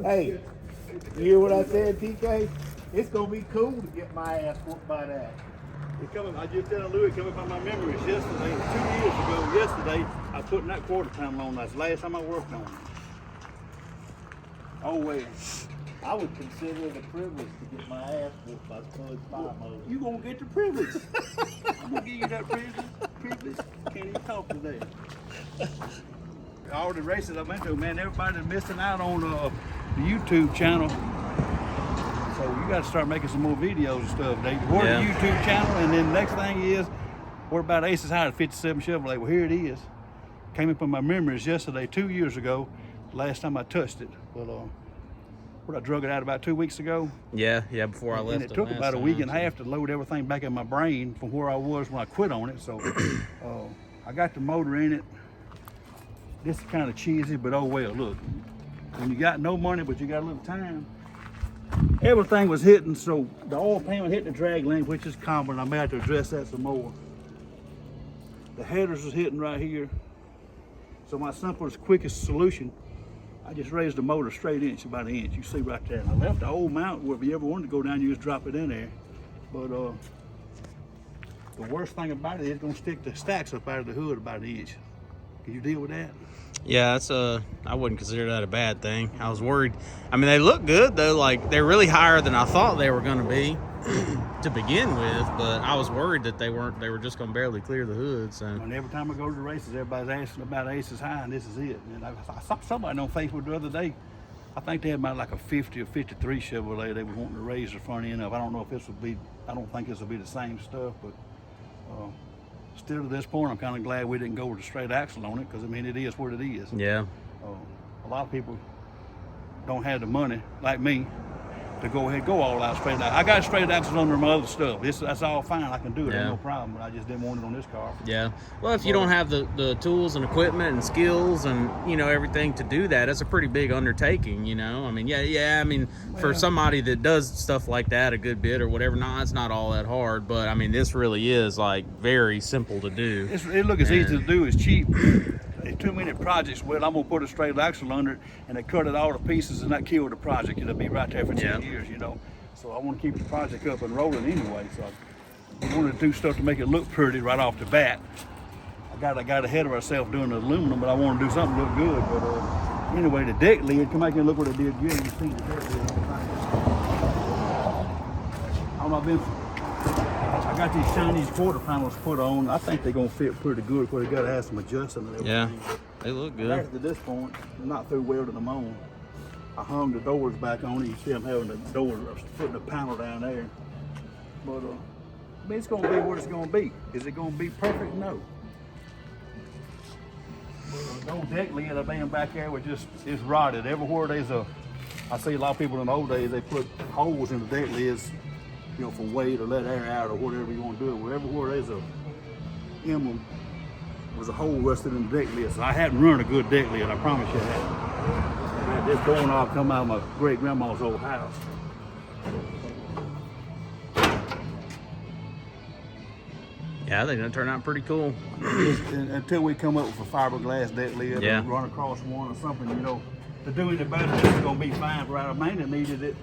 Hey, you hear what I said, TK? It's gonna be cool to get my ass whooped by that. I just telling Louis, coming by my memories yesterday, 2 years ago, yesterday, I put that quarter panel on. That's the last time I worked on it. Oh well, I would consider it a privilege to get my ass whooped by Spud's fire motor. You gonna get the privilege. I'm gonna give you that privilege. Can't even talk today. All the races I've been to, man, everybody's missing out on the YouTube channel. So you got to start making some more videos and stuff. They were the YouTube channel, and then the next thing is, what about Ace's High 57 Chevrolet? Well, here it is. Came up in my memories yesterday, 2 years ago, last time I touched it. Well, I drug it out about 2 weeks ago. Yeah, before I left. And it took about a week and a half to load everything back in my brain from where I was when I quit on it. So I got the motor in it. This is kind of cheesy, but oh well. Look, when you got no money but you got a little time, everything was hitting. So the oil pan was hitting the drag link, which is common. I may have to address that some more. The headers was hitting right here. So my simplest, quickest solution, I just raised the motor straight inch, about an inch. You see right there. And I left the old mount where if you ever wanted to go down, you just drop it in there. But the worst thing about it is it's gonna stick the stacks up out of the hood about an inch. Can you deal with that? Yeah, that's I wouldn't consider that a bad thing. I was worried. I mean, they look good though. Like they're really higher than I thought they were going to be to begin with. But I was worried that they weren't. They were just going to barely clear the hood. So. And every time I go to the races, everybody's asking about Ace's High, and this is it. And I saw somebody on Facebook the other day. I think they had about like a 50 or 53 Chevrolet they were wanting to raise the front end of. I don't know if this would be. I don't think this will be the same stuff, but. Still to this point, I'm kind of glad we didn't go with a straight axle on it because, I mean, it is what it is. Yeah. A lot of people don't have the money, like me, to go ahead and go all out straight axle. I got straight axles under my other stuff. That's all fine. I can do it. Ain't no problem. But I just didn't want it on this car. Yeah. Well, if you don't have the tools and equipment and skills and, you know, everything to do that, it's a pretty big undertaking, you know. I mean, I mean, for somebody that does stuff like that a good bit or whatever, it's not all that hard. But, I mean, this really is, like, very simple to do. It looks as easy to do. It's cheap. There's too many projects with I'm going to put a straight axle under it, and they cut it all to pieces, and that killed the project. It'll be right there for 10 years, you know. So I want to keep the project up and rolling anyway. So I wanted to do stuff to make it look pretty right off the bat. I got ahead of ourselves doing the aluminum, but I want to do something look good. But anyway, the deck lid, come back and look what it did good. You see the deck lid. I got these Chinese quarter panels put on. I think they're gonna fit pretty good. But they gotta have some adjusting. Yeah, they look good. Back to this point, I'm not through welding them on. I hung the doors back on it. You see I'm having the doors, putting the panel down there. But I mean, it's gonna be what it's gonna be. Is it gonna be perfect? No. But the old deck lid I've been back there was it's rotted. Everywhere I see a lot of people in the old days, they put holes in the deck lids, you know, for weight or let air out or whatever you want to do it. Well, everywhere there's a emblem, there's a hole rusted in the deck lid. So I hadn't run a good deck lid, I promise you that. I had this doorknob come out of my great grandma's old house. Yeah, I think that turned out pretty cool. Until we come up with a fiberglass deck lid or run across one or something, you know, to do it better, it's gonna be fine. Right, I mainly needed it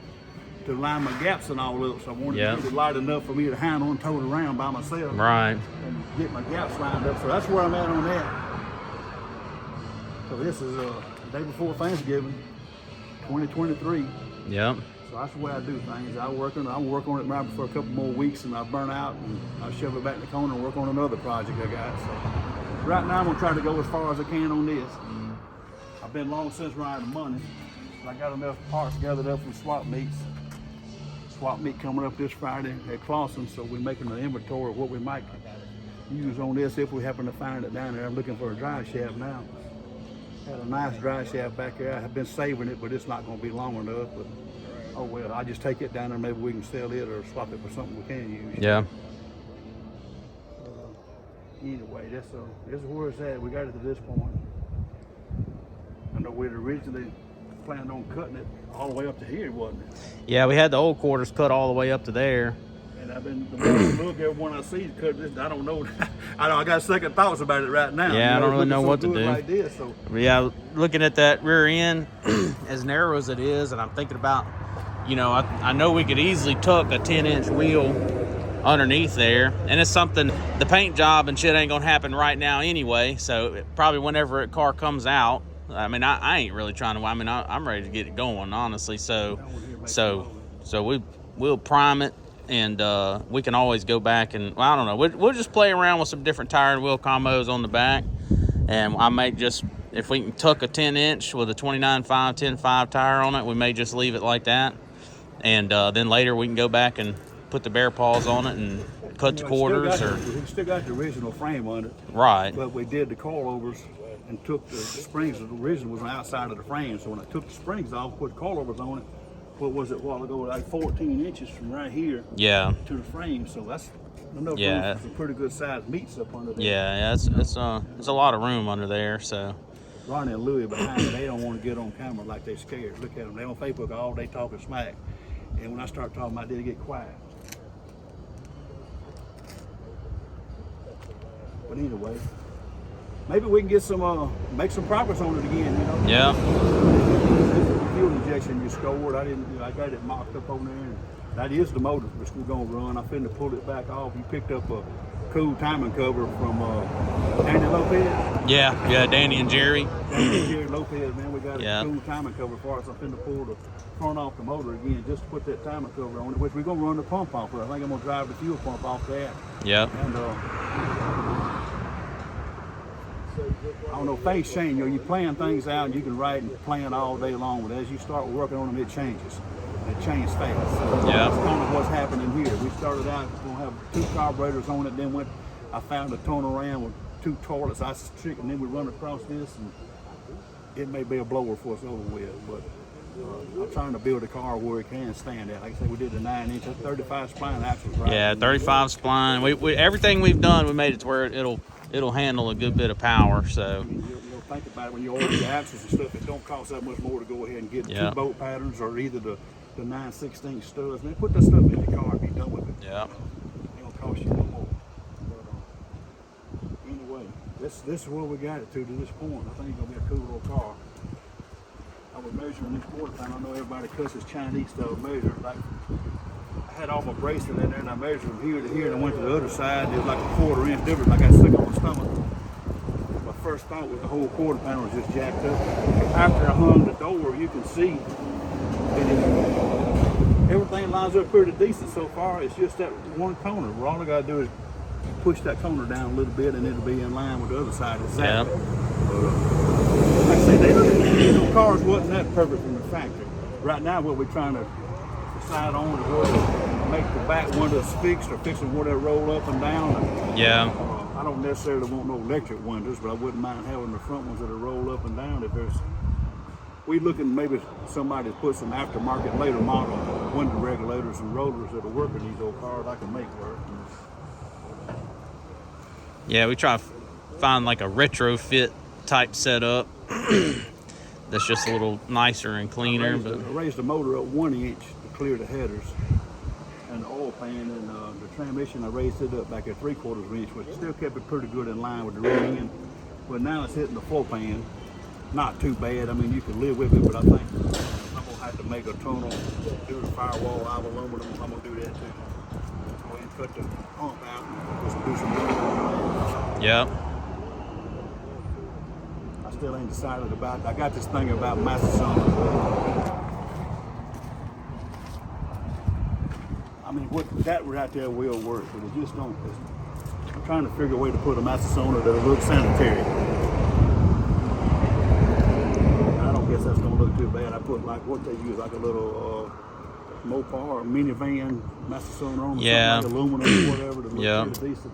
to line my gaps and all up, so I wanted to get it light enough for me to handle and tow it around by myself. Right. And get my gaps lined up. So that's where I'm at on that. So this is the day before Thanksgiving, 2023. Yep. So that's the way I do things. I'll work on it right for a couple more weeks and I'll burn out and I'll shove it back in the corner and work on another project I got. So right now I'm gonna try to go as far as I can on this. I've been long since running the money. I got enough parts gathered up from swap meets. Swap meet coming up this Friday at Clawson, so we're making an inventory of what we might use on this if we happen to find it down there. I'm looking for a drive shaft now. Had a nice drive shaft back there. I have been saving it, but it's not going to be long enough. But oh well, I just take it down there. Maybe we can sell it or swap it for something we can use. Yeah. Anyway, this is where it's at. We got it to this point. I know we'd originally planned on cutting it all the way up to here, wasn't it? Yeah, we had the old quarters cut all the way up to there. And I've been the more I look, everyone I see, cause I don't know. I got second thoughts about it right now. Yeah, I don't really know what to do. Like this, so. Yeah, looking at that rear end, as narrow as it is, and I'm thinking about, you know, I know we could easily tuck a 10-inch wheel underneath there, and it's something, the paint job and shit ain't gonna happen right now anyway, so probably whenever a car comes out, I mean, I ain't really trying to, I mean, I'm ready to get it going, honestly, so we'll prime it, and we can always go back and, well, I don't know, we'll just play around with some different tire and wheel combos on the back, and I may just, if we can tuck a 10-inch with a 29.5, 10.5 tire on it, we may just leave it like that, and then later we can go back and put the bear paws on it and cut the quarters. We still got the original frame on it. Right. But we did the coilovers and took the springs. The original was on the outside of the frame. So when I took the springs off, put the coilovers on it, what was it a while ago? Like 14 inches from right here to the frame. So that's enough room for some pretty good sized meats up under there. Yeah, it's a lot of room under there. So Ronnie and Louie behind me, they don't want to get on camera like they're scared. Look at them. They on Facebook all day talking smack. And when I start talking about it, they get quiet. But either way, maybe we can get some, make some progress on it again, you know? Yeah. Fuel injection you stored, I got it mocked up on there. And that is the motor which we're gonna run. I'm finna pull it back off. You picked up a cool timing cover from Danny Lopez. Yeah, Danny and Jerry. Danny and Jerry Lopez, man, we got a Yeah. cool timing cover for us. I'm finna pull the front off the motor again just to put that timing cover on it, which we're gonna run the pump off with. I think I'm gonna drive the fuel pump off that. Yep. And I don't know, things change. You know, you plan things out and you can write and plan all day long, but as you start working on them, it changes. It changes fast. So Yeah. that's kind of what's happening here. We started out gonna have 2 carburetors on it, then I found a tunnel around with 2 toilets, and then we run across this, and it may be a blower for us over with, but I'm trying to build a car where it can stand that. Like I said, we did the 9-inch, 35 spline axles, right? Yeah, 35 spline. We everything we've done, we made it to where it'll handle a good bit of power. So You'll think about it when you order the axles and stuff. It don't cost that much more to go ahead and get 2 bolt patterns or either the 9/16 studs. Man, put that stuff in the car and be done with it. yeah, It don't cost you no more. But, anyway, this is where we got it to this point. I think it's gonna be a cool little car. I was measuring this quarter panel. I know everybody cusses Chinese style measure. Like I had all my bracelet in there and I measured from here to here and I went to the other side. It was like a 1/4 inch difference. Like I got sick on my stomach. My first thought was the whole quarter panel was just jacked up. After I hung the door, you can see that everything lines up pretty decent so far. It's just that one corner. Where all I gotta do is push that corner down a little bit and it'll be in line with the other side exactly. Like I said, the cars wasn't that perfect from the factory. Right now, what we're trying to decide on is whether to make the back windows fixed or fixing where they roll up and down. yeah, I don't necessarily want no electric windows, but I wouldn't mind having the front ones that will roll up and down. If there's, we looking maybe somebody to put some aftermarket later model window regulators and rollers that'll work in these old cars I can make work. yeah. We try to find like a retrofit type setup that's just a little nicer and cleaner. I raised the motor up 1 inch to clear the headers and the oil pan, and the transmission I raised it up back at 3/4 inch, which still kept it pretty good in line with the rear end. But now it's hitting the floor pan. Not too bad. I mean, you can live with it, but I think I'm gonna have to make a tunnel, do the firewall out of aluminum. I'm gonna do that too. Go ahead and cut the pump out and just do some work. Yep. I still ain't decided about it. I got this thing about Masterson. I mean, what that right there will work, but it just don't. I'm trying to figure a way to put a Masterson that'll look sanitary. I don't guess that's gonna look too bad. I put like what they use, like a little Mopar or minivan Masterson on, Yeah. something like aluminum or whatever to look pretty decent.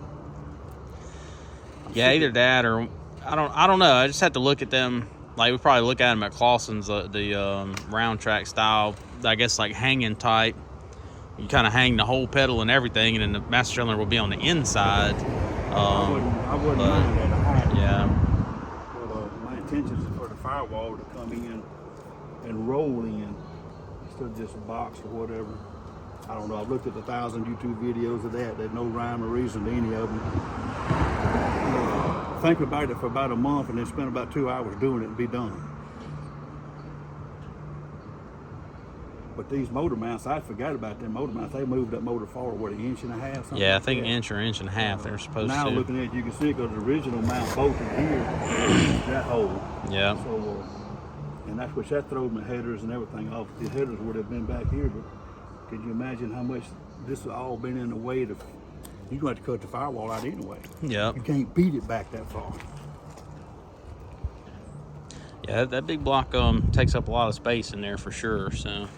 Yeah, either that or I don't know. I just have to look at them. Like we probably look at them at Clausen's, the round track style. I guess like hanging type. You kind of hang the whole pedal and everything, and then the master cylinder will be on the inside. I wouldn't mind that. Yeah. But my intention is for the firewall to come in and roll in instead of just a box or whatever. I don't know. I've looked at 1,000 YouTube videos of that. There's no rhyme or reason to any of them. Think about it for about a month and then spend about 2 hours doing it and be done. But these motor mounts, I forgot about them motor mounts. They moved that motor forward, what, 1.5 inches? Yeah, I like think that. inch or inch and a half they're supposed now to. Now looking at it, you can see because the original mount bolted here, that hole. Yeah. So, and that's which that throws my headers and everything off. The headers would have been back here, but could you imagine how much this has all been in the way to, you're going to have to cut the firewall out anyway. Yeah. You can't beat it back that far. Yeah, that big block takes up a lot of space in there for sure. So,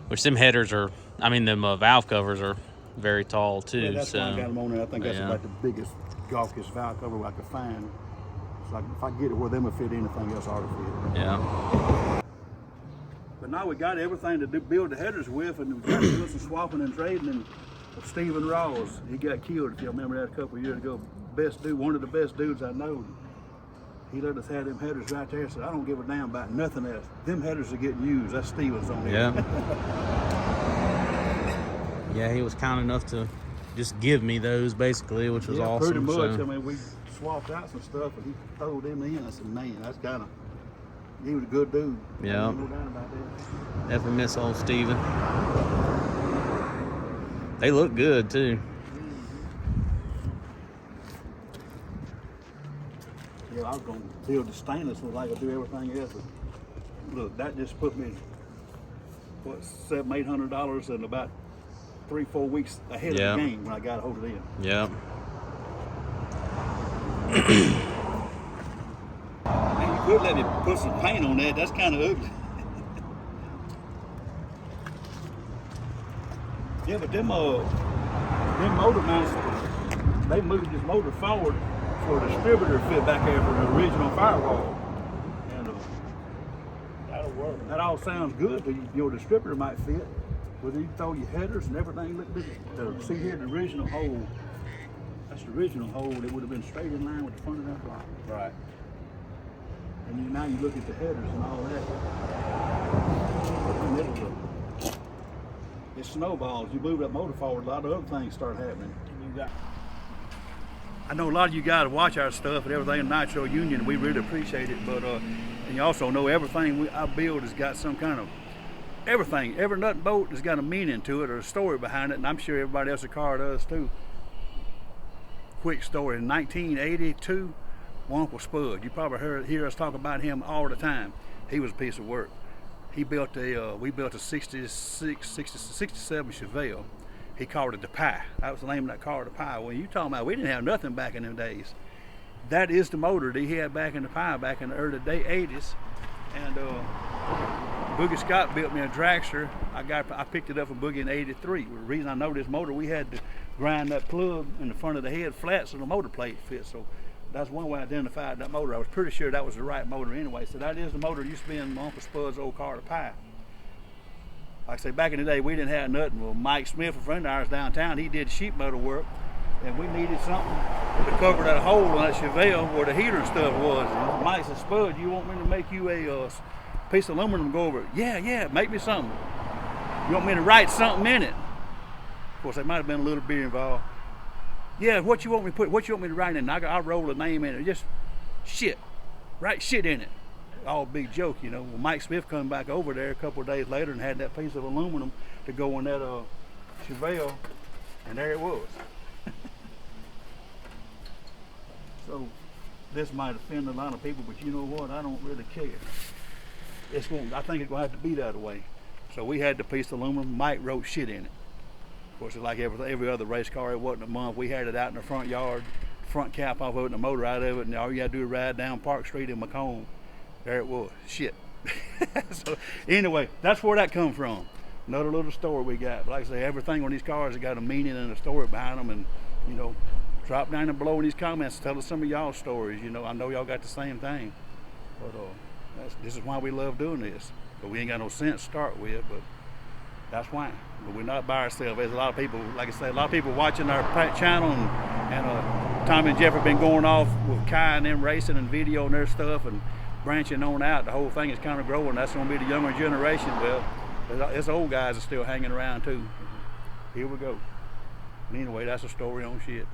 which them headers are, I mean, them valve covers are very tall too. Yeah, that's so why I got them on there. I think that's yeah. about the biggest, gawkiest valve cover I could find. So if I get it where them will fit anything else, I ought to fit. Yeah. But now we got everything to build the headers with, and we got to do some swapping and trading. And Stephen Rawls, he got killed, if you remember that, a couple of years ago. Best dude, one of the best dudes I know. He let us have them headers right there. Said, I don't give a damn about nothing else. Them headers are getting used. That's Stevens on there. Yeah. Yeah, he was kind enough to just give me those basically, which was awesome. Pretty much. So. I mean, we swapped out some stuff, and he threw them in. I said, man, that's kind of, he was a good dude. Yeah. No doubt about that. Definitely miss old Steven. They look good too. Yeah, I was going to build the stainless one like I do everything else. But look, that just put me, what, $700, $800 in about 3-4 weeks ahead of the game when I got a hold of them. Yeah. Man, you could let me put some paint on that. That's kind of ugly. Yeah, but them motor mounts, they moved this motor forward for a distributor fit back there for the original Firewall. And that'll work. That all sounds good, but your distributor might fit. Whether you throw your headers and everything, look, see here the original hole. That's the original hole that would have been straight in line with the front of that block. Right. And now you look at the headers and all that. It snowballs. You move that motor forward, a lot of other things start happening. I know a lot of you guys watch our stuff and everything in Nitro Union. We really appreciate it, but and you also know everything I build has got some kind of everything. Every nut and bolt has got a meaning to it or a story behind it, and I'm sure everybody else's car does too. Quick story: in 1982, my Uncle Spud. You probably hear us talk about him all the time. He was a piece of work. He built we built a 67 Chevelle. He called it the Pie. That was the name of that car, the Pie. When you talking about, we didn't have nothing back in them days. That is the motor that he had back in the Pie back in the early 80s. And Boogie Scott built me a dragster. I picked it up from Boogie in '83. The reason I know this motor, we had to grind that plug in the front of the head flat so the motor plate fits. So that's one way I identified that motor. I was pretty sure that was the right motor anyway. So that is the motor that used to be in my Uncle Spud's old car, the Pie. Like I say, back in the day, we didn't have nothing. Well, Mike Smith, a friend of ours downtown, he did sheet metal work, and we needed something to cover that hole in that Chevelle where the heater and stuff was. And Mike said, Spud, you want me to make you a piece of aluminum and go over it? Yeah, make me something. You want me to write something in it? Of course, there might have been a little bit involved. Yeah, what you want me to put? What you want me to write in it? I'll roll a name in it. Just shit. Write shit in it. All big joke, you know. Well, Mike Smith come back over there a couple of days later and had that piece of aluminum to go in that Chevelle, and there it was. So this might offend a lot of people, but you know what? I don't really care. I think it's gonna have to be that way. So we had the piece of aluminum. Mike wrote shit in it. Of course, it's like every other race car. It wasn't a month. We had it out in the front yard, front cap off of it, and the motor out of it, and all you had to do is ride down Park Street in Macomb. There it was. Shit. So anyway, that's where that come from. Another little story we got. But like I say, everything on these cars has got a meaning and a story behind them. And you know, drop down and below in these comments. Tell us some of y'all stories. You know, I know y'all got the same thing. But this is why we love doing this. But we ain't got no sense to start with. But that's why. But we're not by ourselves. There's a lot of people, like I say, a lot of people watching our channel, and Tommy and Jeff have been going off with Kai and them racing and video and their stuff and branching on out. The whole thing is kind of growing. That's going to be the younger generation. Well, There's old guys are still hanging around too. Here we go. Anyway, that's a story on shit.